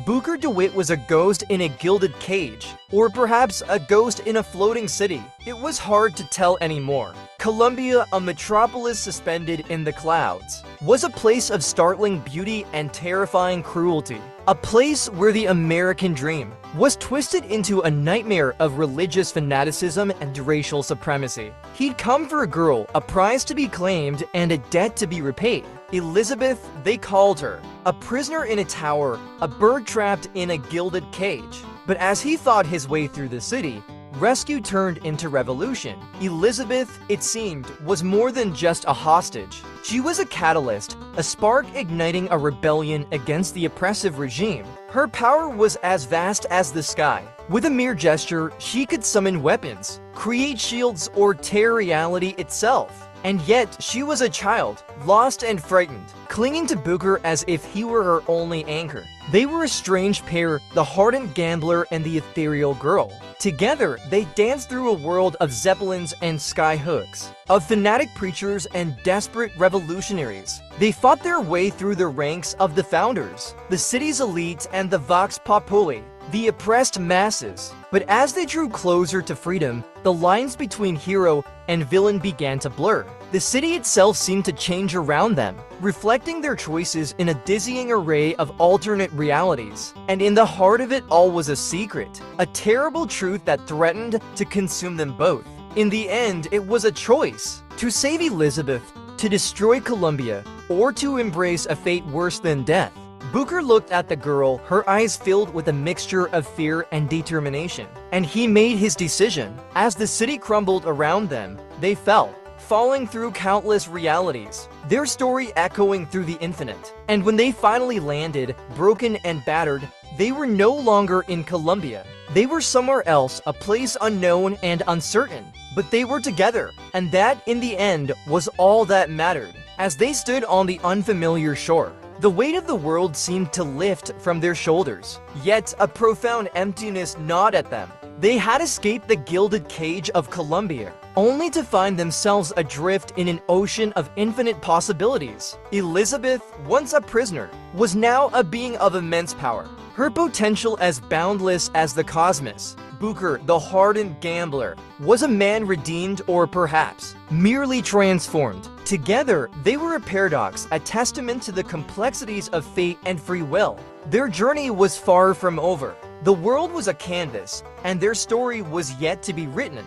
Booker DeWitt was a ghost in a gilded cage, or perhaps a ghost in a floating city. It was hard to tell anymore. Columbia, a metropolis suspended in the clouds, was a place of startling beauty and terrifying cruelty. A place where the American dream was twisted into a nightmare of religious fanaticism and racial supremacy. He'd come for a girl, a prize to be claimed, and a debt to be repaid. Elizabeth, they called her. A prisoner in a tower, a bird trapped in a gilded cage. But as he fought his way through the city, rescue turned into revolution. Elizabeth, it seemed, was more than just a hostage. She was a catalyst, a spark igniting a rebellion against the oppressive regime. Her power was as vast as the sky. With a mere gesture, she could summon weapons, create shields, or tear reality itself. And yet, she was a child, lost and frightened, clinging to Booker as if he were her only anchor. They were a strange pair, the hardened gambler and the ethereal girl. Together, they danced through a world of zeppelins and skyhooks, of fanatic preachers and desperate revolutionaries. They fought their way through the ranks of the founders, the city's elite, and the vox populi, the oppressed masses. But as they drew closer to freedom, the lines between hero and villain began to blur. The city itself seemed to change around them, reflecting their choices in a dizzying array of alternate realities. And in the heart of it all was a secret, a terrible truth that threatened to consume them both. In the end, it was a choice: to save Elizabeth, to destroy Columbia, or to embrace a fate worse than death. Booker looked at the girl, her eyes filled with a mixture of fear and determination. And he made his decision. As the city crumbled around them, they fell, falling through countless realities, their story echoing through the infinite. And when they finally landed, broken and battered, they were no longer in Columbia. They were somewhere else, a place unknown and uncertain. But they were together, and that, in the end, was all that mattered. As they stood on the unfamiliar shore, the weight of the world seemed to lift from their shoulders, yet a profound emptiness gnawed at them. They had escaped the gilded cage of Columbia, only to find themselves adrift in an ocean of infinite possibilities. Elizabeth, once a prisoner, was now a being of immense power, her potential as boundless as the cosmos. Booker, the hardened gambler, was a man redeemed, or perhaps merely transformed. Together, they were a paradox, a testament to the complexities of fate and free will. Their journey was far from over. The world was a canvas, and their story was yet to be written.